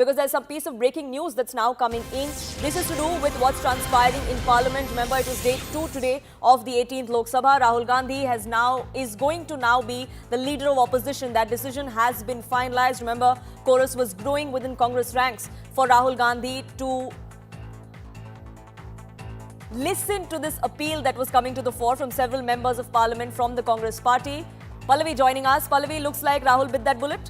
because there's some piece of breaking news that's now coming in. This is to do with what's transpiring in Parliament. Remember, it was day 2 today of the 18th Lok Sabha. Rahul Gandhi is going to now be the leader of opposition. That decision has been finalized. Remember, chorus was growing within Congress ranks for Rahul Gandhi to listen to this appeal that was coming to the fore from several members of Parliament from the Congress party. Pallavi joining us. Pallavi, looks like Rahul bit that bullet.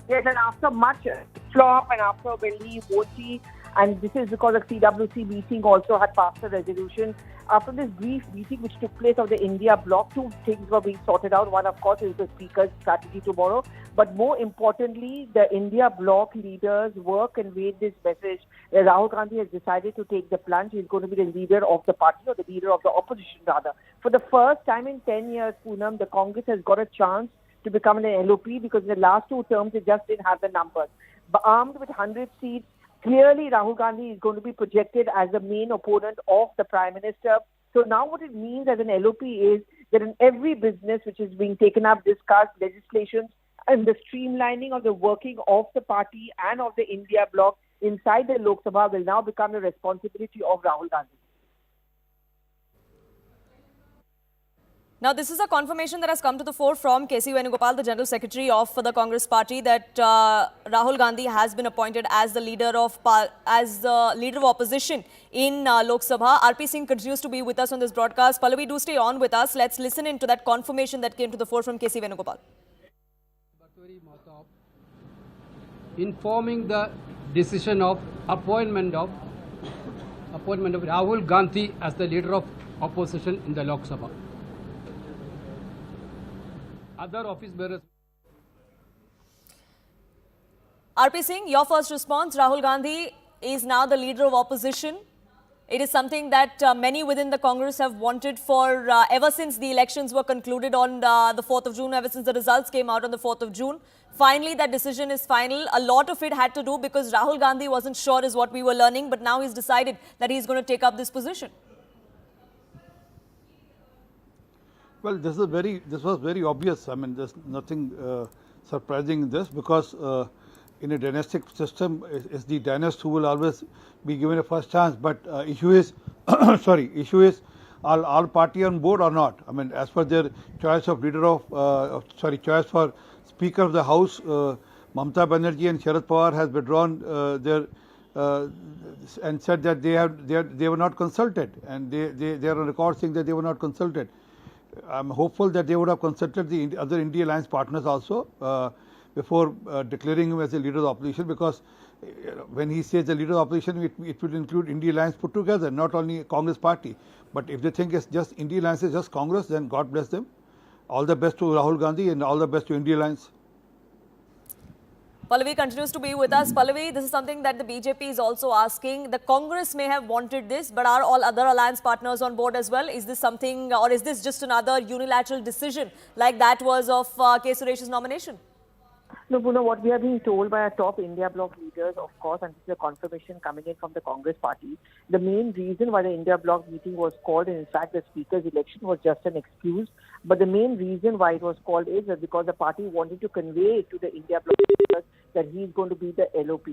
Yes, and after much flop and after Delhi voting, and this is because the CWC meeting also had passed a resolution. After this brief meeting which took place of the India bloc, two things were being sorted out. One, of course, is the Speaker's strategy tomorrow. But more importantly, the India bloc leaders work and conveyed this message that Rahul Gandhi has decided to take the plunge. He's going to be the leader of the party, or the leader of the opposition rather. For the first time in 10 years, Poonam, the Congress has got a chance to become an LOP, because in the last two terms it just didn't have the numbers. But armed with 100 seats, clearly Rahul Gandhi is going to be projected as the main opponent of the Prime Minister. So now what it means as an LOP is that in every business which is being taken up, discussed, legislations, and the streamlining of the working of the party and of the India bloc inside the Lok Sabha will now become the responsibility of Rahul Gandhi. Now, this is a confirmation that has come to the fore from K.C. Venugopal, the General Secretary of the Congress Party, that Rahul Gandhi has been appointed as the leader of opposition in Lok Sabha. RP Singh continues to be with us on this broadcast. Pallavi, do stay on with us. Let's listen into that confirmation that came to the fore from K.C. Venugopal. Informing the decision of appointment of Rahul Gandhi as the leader of opposition in the Lok Sabha. Other office bearers. RP Singh, your first response. Rahul Gandhi is now the leader of opposition. It is something that many within the Congress have wanted for ever since the elections were concluded on the 4th of June, ever since the results came out on the 4th of June. Finally, that decision is final. A lot of it had to do because Rahul Gandhi wasn't sure, is what we were learning, but now he's decided that he's going to take up this position. Well, this was very obvious. I mean, there's nothing surprising in this, because in a dynastic system, it's the dynast who will always be given a first chance. But issue is, issue is, all party on board or not? I mean, as per their choice of leader choice for Speaker of the House, Mamata Banerjee and Sharad Pawar has withdrawn and said that they were not consulted, and they are on record saying that they were not consulted. I'm hopeful that they would have consulted the other India Alliance partners also before declaring him as the leader of the opposition, because when he says the leader of the opposition, it will include India Alliance put together, not only Congress party. But if they think it's just India Alliance is just Congress, then God bless them. All the best to Rahul Gandhi and all the best to India Alliance. Pallavi continues to be with us. Pallavi, this is something that the BJP is also asking. The Congress may have wanted this, but are all other alliance partners on board as well? Is this something, or is this just another unilateral decision like that was of K. Suresh's nomination? No, Poonam, what we are being told by our top India bloc leaders, of course, and this is a confirmation coming in from the Congress party, the main reason why the India bloc meeting was called, and in fact the Speaker's election was just an excuse, but the main reason why it was called is that because the party wanted to convey to the India bloc leaders that he is going to be the LOP.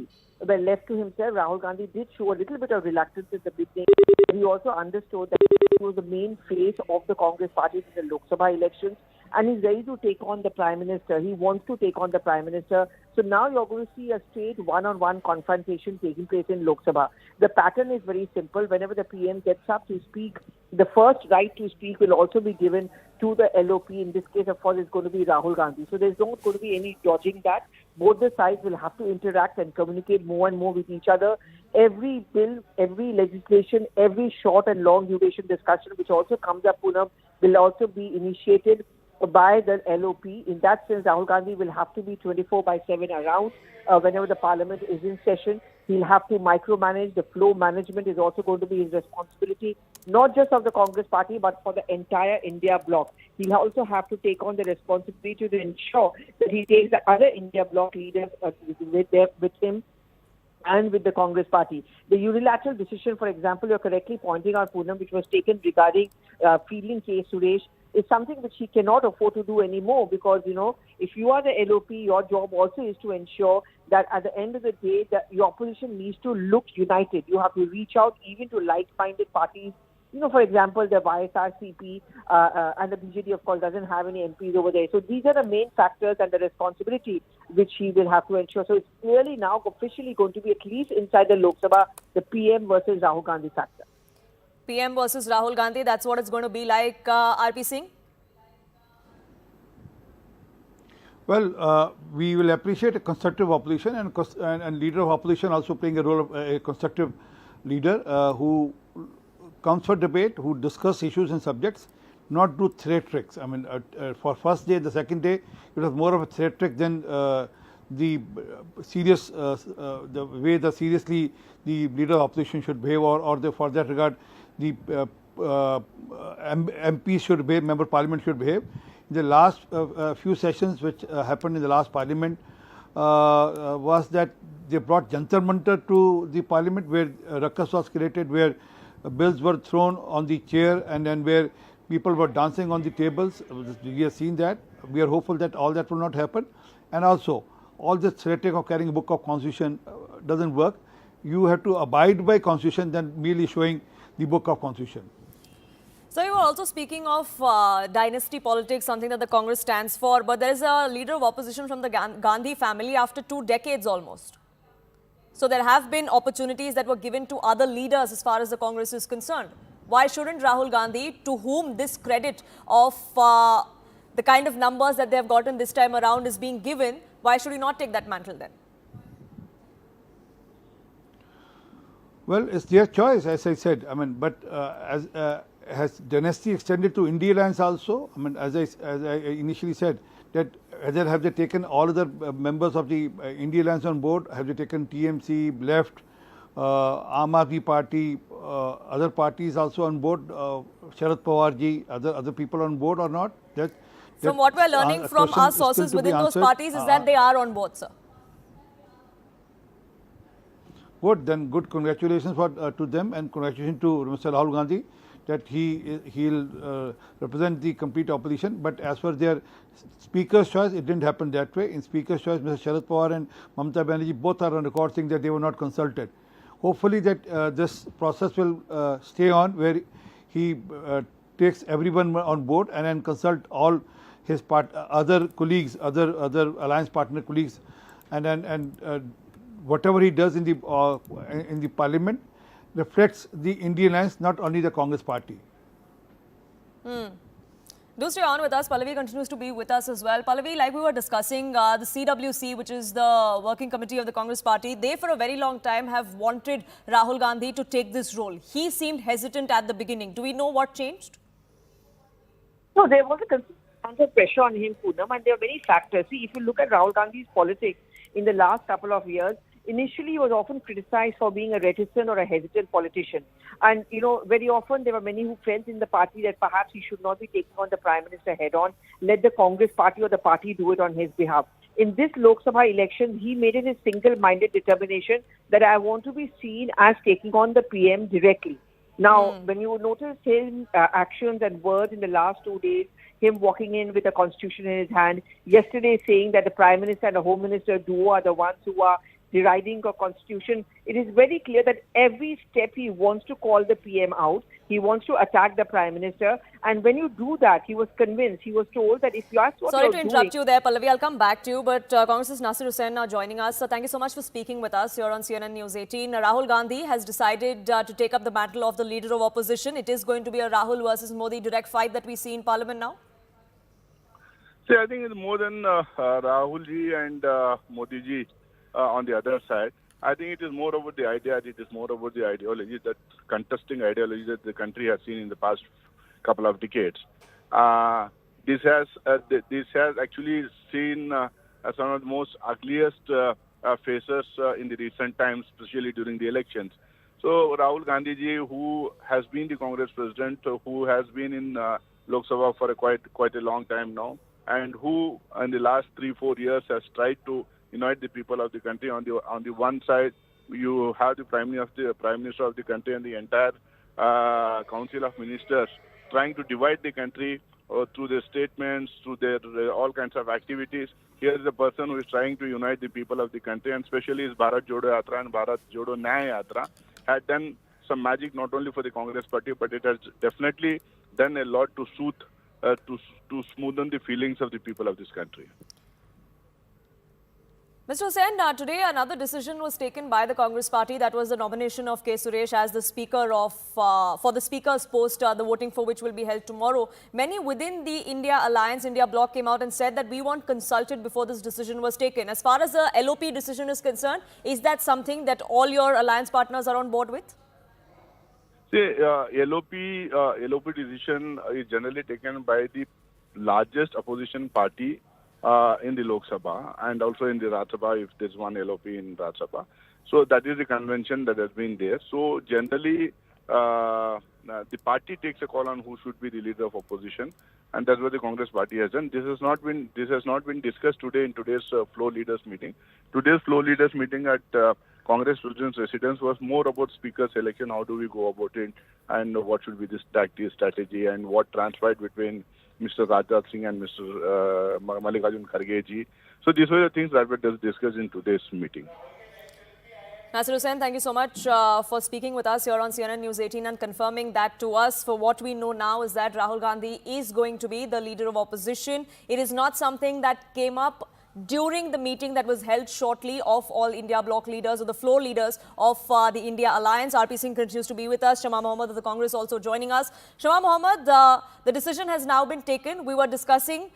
But left to himself, Rahul Gandhi did show a little bit of reluctance in the beginning. He also understood that he was the main face of the Congress party in the Lok Sabha elections, and he's ready to take on the Prime Minister. He wants to take on the Prime Minister. So now you're going to see a straight one-on-one confrontation taking place in Lok Sabha. The pattern is very simple. Whenever the PM gets up to speak, the first right to speak will also be given to the LOP. In this case, of course, it's going to be Rahul Gandhi. So there's not going to be any dodging that. Both the sides will have to interact and communicate more and more with each other. Every bill, every legislation, every short and long duration discussion, which also comes up, Poonam, will also be initiated by the LOP. In that sense, Rahul Gandhi will have to be 24/7 around whenever the parliament is in session. He'll have to micromanage. The flow management is also going to be his responsibility, not just of the Congress party, but for the entire India bloc. He'll also have to take on the responsibility to ensure that he takes the other India bloc leaders with him and with the Congress party. The unilateral decision, for example, you're correctly pointing out, Poonam, which was taken regarding Freeling K. Suresh, is something which he cannot afford to do anymore, because, if you are the LOP, your job also is to ensure that at the end of the day, that your opposition needs to look united. You have to reach out even to like-minded parties. For example, the YSRCP and the BJD, of course, doesn't have any MPs over there. So these are the main factors and the responsibility which he will have to ensure. So it's clearly now officially going to be, at least inside the Lok Sabha, the PM versus Rahul Gandhi factor. PM versus Rahul Gandhi, that's what it's going to be like, RP Singh? Well, we will appreciate a constructive opposition, and leader of opposition also playing a role of a constructive leader who comes for debate, who discuss issues and subjects, not do theatrics. I mean, for first day, the second day, it was more of a theatric than the serious, the way seriously the leader of opposition should behave, or for that regard, the MPs should behave, member of parliament should behave. In the last few sessions which happened in the last parliament was that they brought jantar mantar to the parliament, where ruckus was created, where bills were thrown on the chair, and then where people were dancing on the tables. We have seen that. We are hopeful that all that will not happen. And also, all this rhetoric of carrying a book of constitution doesn't work. You have to abide by constitution than merely showing the book of constitution. So you were also speaking of dynasty politics, something that the Congress stands for, but there is a leader of opposition from the Gandhi family after 2 decades almost. So there have been opportunities that were given to other leaders as far as the Congress is concerned. Why shouldn't Rahul Gandhi, to whom this credit of the kind of numbers that they have gotten this time around is being given, why should he not take that mantle then? Well, it's their choice, as I said. I mean, but has Dynasty extended to India Alliance also? I mean, as I initially said, that either have they taken all other members of the India Alliance on board? Have they taken TMC, Left, Aam Aadmi Party, other parties also on board? Sharad Pawar ji, other people on board or not? From what we are learning from our sources within those parties is that they are on board, sir. Good, then good. Congratulations to them, and congratulations to Mr. Rahul Gandhi that he'll represent the complete opposition. But as for their speaker's choice, it didn't happen that way. In speaker's choice, Mr. Sharad Pawar and Mamata Banerjee both are on record saying that they were not consulted. Hopefully that this process will stay on, where he takes everyone on board and then consult all his other colleagues, other alliance partner colleagues, and whatever he does in the parliament reflects the Indian alliance, not only the Congress party. Do stay on with us. Pallavi continues to be with us as well. Pallavi, like we were discussing, the CWC, which is the working committee of the Congress party, they for a very long time have wanted Rahul Gandhi to take this role. He seemed hesitant at the beginning. Do we know what changed? No, there was a constant pressure on him, Poonam, and there are many factors. See, if you look at Rahul Gandhi's politics in the last couple of years, initially he was often criticized for being a reticent or a hesitant politician. And, very often there were many who felt in the party that perhaps he should not be taking on the Prime Minister head on. Let the Congress party or the party do it on his behalf. In this Lok Sabha election, he made it his single-minded determination that I want to be seen as taking on the PM directly. Now, when you notice his actions and words in the last 2 days, him walking in with a constitution in his hand, yesterday saying that the Prime Minister and the Home Minister duo are the ones who are deriding a constitution, it is very clear that every step he wants to call the PM out, he wants to attack the Prime Minister, and when you do that, he was convinced, he was told that if you ask what Sorry to interrupt you there, Pallavi, I'll come back to you, but Congress's Nasir Hussain now joining us. So thank you so much for speaking with us here on CNN News 18. Rahul Gandhi has decided to take up the mantle of the leader of opposition. It is going to be a Rahul versus Modi direct fight that we see in Parliament now. See, I think it's more than Rahul ji and Modi ji on the other side. I think it is more about the idea, it is more about the ideology, that contesting ideology that the country has seen in the past couple of decades. This has actually seen some of the most ugliest faces in the recent times, especially during the elections. So Rahul Gandhi ji, who has been the Congress president, who has been in Lok Sabha for quite a long time now, and who in the last 3-4 years has tried to unite the people of the country. On the one side, you have the Prime Minister of the country and the entire Council of Ministers trying to divide the country through their statements, through their all kinds of activities. Here is a person who is trying to unite the people of the country, and especially his Bharat Jodo Yatra and Bharat Jodo Nyaya Yatra had done some magic not only for the Congress party, but it has definitely done a lot to soothe, to smoothen the feelings of the people of this country. Mr. Hussain, today another decision was taken by the Congress party. That was the nomination of K. Suresh as the speaker of for the speaker's post, the voting for which will be held tomorrow. Many within the India Alliance, India Bloc came out and said that we weren't consulted before this decision was taken. As far as the LOP decision is concerned, is that something that all your alliance partners are on board with? See, LOP decision is generally taken by the largest opposition party in the Lok Sabha and also in the Rajya Sabha if there's one LOP in Rajya Sabha. So that is the convention that has been there. So generally, the party takes a call on who should be the leader of opposition, and that's what the Congress party has done. This has not been discussed today in today's floor leaders meeting. Today's floor leaders meeting at Congress President's residence was more about speaker selection. How do we go about it, and what should be the strategy, and what transpired between Mr. Rajnath Singh and Mr. Mallikarjun Kharge ji. So these were the things that were discussed in today's meeting. Nasir Hussain, thank you so much for speaking with us here on CNN News 18 and confirming that to us. For what we know now is that Rahul Gandhi is going to be the leader of opposition. It is not something that came up during the meeting that was held shortly of all India Bloc leaders or the floor leaders of the India Alliance. RP Singh continues to be with us. Shama Mohammed of the Congress also joining us. Shama Mohammed, the decision has now been taken. We were discussing,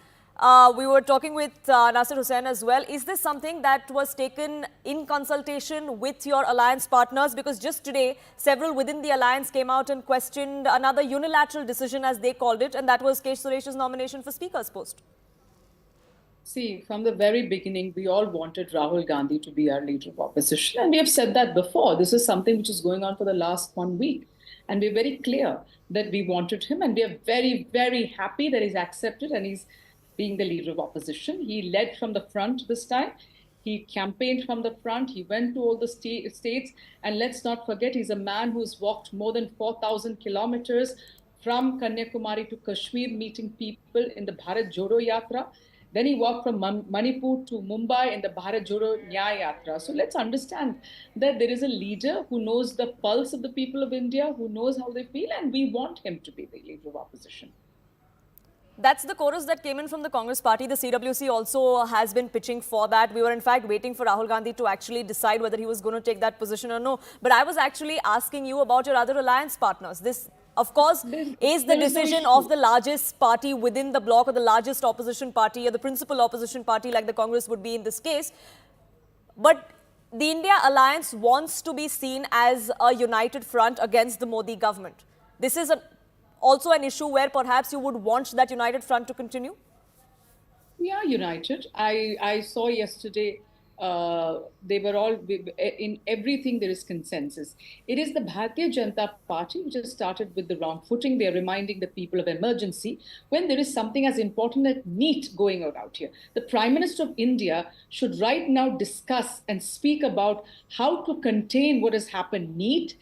we were talking with Nasir Hussain as well. Is this something that was taken in consultation with your alliance partners? Because just today, several within the alliance came out and questioned another unilateral decision, as they called it, and that was K. Suresh's nomination for Speaker's post. See, from the very beginning, we all wanted Rahul Gandhi to be our leader of opposition. And we have said that before. This is something which is going on for the last 1 week. And we're very clear that we wanted him. And we are very, very happy that he's accepted and he's being the leader of opposition. He led from the front this time. He campaigned from the front. He went to all the states. And let's not forget, he's a man who's walked more than 4,000 kilometers from Kanyakumari to Kashmir, meeting people in the Bharat Jodo Yatra. Then he walked from Manipur to Mumbai in the Bharat Jodo Nyaya Yatra. So let's understand that there is a leader who knows the pulse of the people of India, who knows how they feel, and we want him to be the leader of opposition. That's the chorus that came in from the Congress party. The CWC also has been pitching for that. We were in fact waiting for Rahul Gandhi to actually decide whether he was going to take that position or no. But I was actually asking you about your other alliance partners. This, of course, is the decision of the largest party within the bloc, or the largest opposition party, or the principal opposition party like the Congress would be in this case. But the India Alliance wants to be seen as a united front against the Modi government. This is also an issue where perhaps you would want that united front to continue? We are united. I saw yesterday they were all, in everything there is consensus. It is the Bharatiya Janata Party which has started with the wrong footing. They are reminding the people of emergency when there is something as important as NEET going on out here. The Prime Minister of India should right now discuss and speak about how to contain what has happened. NEET,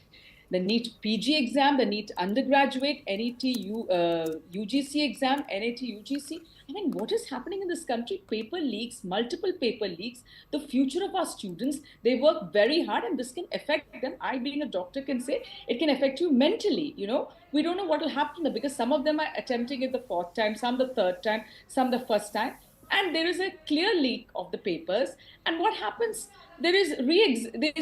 the NEET PG exam, the NEET undergraduate, NET UGC exam, NAT UGC. I mean, what is happening in this country? Paper leaks, multiple paper leaks, the future of our students, they work very hard and this can affect them. I, being a doctor, can say it can affect you mentally, you know. We don't know what will happen because some of them are attempting it the 4th time, some the 3rd time, some the 1st time. And there is a clear leak of the papers. And what happens? There is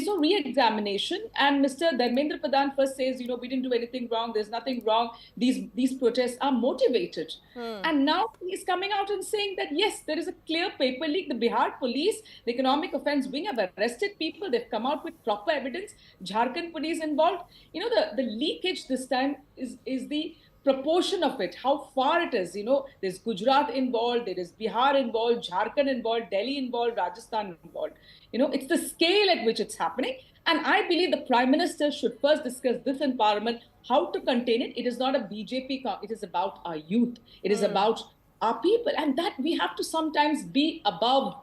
no re-examination. And Mr. Dharmendra Pradhan first says, you know, we didn't do anything wrong. There's nothing wrong. These protests are motivated. And now he's coming out and saying that, yes, there is a clear paper leak. The Bihar police, the economic offense wing, have arrested people. They've come out with proper evidence. Jharkhand police involved. You know, the leakage this time is the proportion of it, how far it is. You know, there's Gujarat involved, there is Bihar involved, Jharkhand involved, Delhi involved, Rajasthan involved. You know, it's the scale at which it's happening. And I believe the Prime Minister should first discuss this in Parliament, how to contain it. It is not a BJP, it is about our youth. It is about our people. And that we have to sometimes be above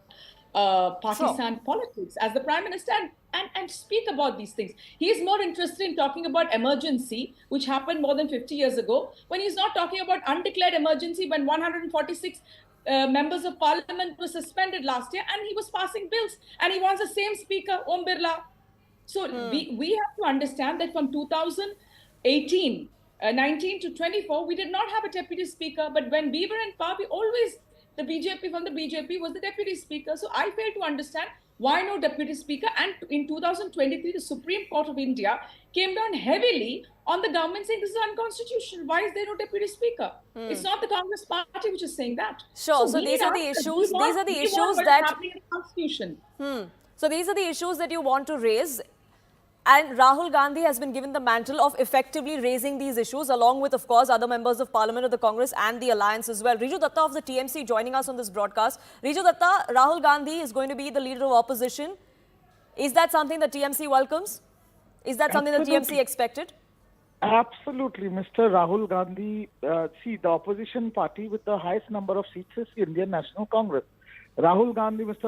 partisan politics as the Prime Minister and speak about these things. He is more interested in talking about emergency, which happened more than 50 years ago, when he's not talking about undeclared emergency when 146 members of parliament were suspended last year and he was passing bills and he wants the same speaker, Om Birla. So we have to understand that from 2018, 19 to 24, we did not have a deputy speaker. But when we were in power, we always, the BJP was the deputy speaker. So I fail to understand why no deputy speaker. And in 2023, the Supreme Court of India came down heavily on the government saying this is unconstitutional. Why is there no deputy speaker? It's not the Congress party which is saying that. Sure. So these are the issues. These are the issues that happening in the Constitution. So these are the issues that you want to raise. And Rahul Gandhi has been given the mantle of effectively raising these issues, along with, of course, other members of Parliament of the Congress and the Alliance as well. Riju Datta of the TMC joining us on this broadcast. Riju Datta, Rahul Gandhi is going to be the leader of opposition. Is that something that TMC welcomes? Is that something that TMC expected? Absolutely, Mr. Rahul Gandhi. See, the opposition party with the highest number of seats is the Indian National Congress. Mr.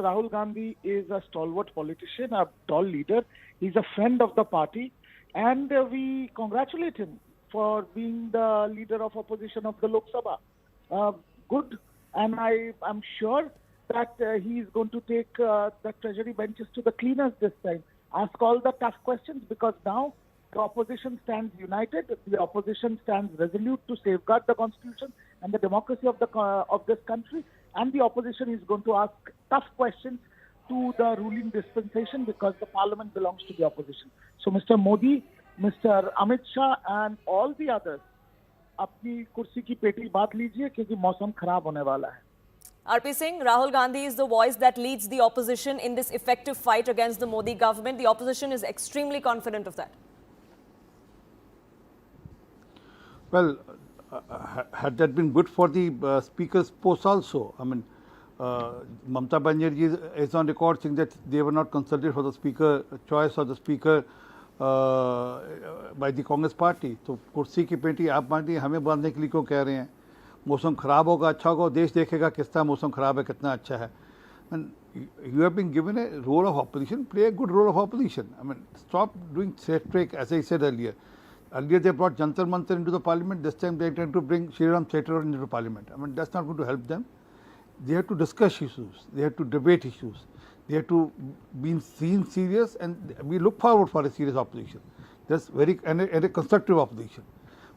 Rahul Gandhi is a stalwart politician, a tall leader. He's a friend of the party, and we congratulate him for being the leader of opposition of the Lok Sabha. Good, and I'm sure that he is going to take the treasury benches to the cleaners this time. Ask all the tough questions, because now the opposition stands united. The opposition stands resolute to safeguard the constitution and the democracy of this country. And the opposition is going to ask tough questions to the ruling dispensation, because the parliament belongs to the opposition. So Mr. Modi, Mr. Amit Shah and all the others, अपनी कुर्सी की पेटी बात लीजिए, क्योंकि मौसम खराब होने वाला है. RP Singh, Rahul Gandhi is the voice that leads the opposition in this effective fight against the Modi government. The opposition is extremely confident of that. Well, had that been good for the speaker's post also? I mean, Mamata Banerjee is on record saying that they were not consulted for the speaker choice of the speaker by the Congress party. So कुर्सी की पेटी आप बांटिए, हमें बांधने के लिए क्यों कह रहे हैं? मौसम खराब होगा, अच्छा होगा, देश देखेगा कितना मौसम खराब है, कितना अच्छा है. And you have been given a role of opposition. Play a good role of opposition. I mean, stop doing theatric, as I said earlier. Earlier they brought Jantar Mantar into the parliament. This time they are trying to bring Shriram theatre into the parliament. I mean, that's not going to help them. They have to discuss issues. They have to debate issues. They have to be seen serious, and we look forward for a serious opposition. That's and a constructive opposition.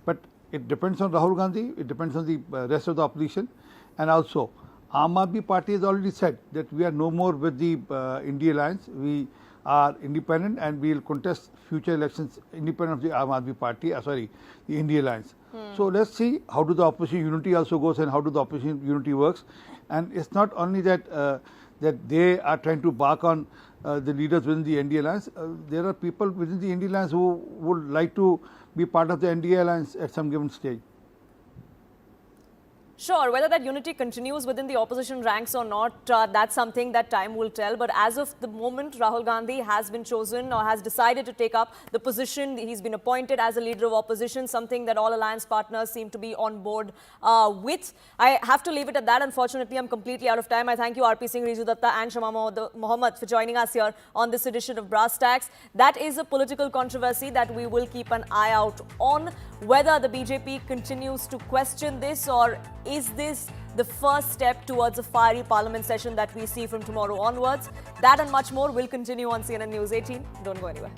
But it depends on Rahul Gandhi. It depends on the rest of the opposition, and also Aam Aadmi Party has already said that we are no more with the India Alliance. We are independent, and we will contest future elections independent of the Aam Aadmi Party, the India Alliance. So let's see how do the opposition unity also goes, and how do the opposition unity works. And it's not only that that they are trying to bark on the leaders within the NDA Alliance. There are people within the NDA Alliance who would like to be part of the NDA Alliance at some given stage. Sure, whether that unity continues within the opposition ranks or not, that's something that time will tell. But as of the moment, Rahul Gandhi has been chosen or has decided to take up the position. He's been appointed as a leader of opposition, something that all alliance partners seem to be on board with. I have to leave it at that. Unfortunately, I'm completely out of time. I thank you, RP Singh, Riju Datta and Shama Mohammed for joining us here on this edition of Brass Tacks. That is a political controversy that we will keep an eye out on. Whether the BJP continues to question this, or is this the first step towards a fiery parliament session that we see from tomorrow onwards? That and much more will continue on CNN News 18. Don't go anywhere.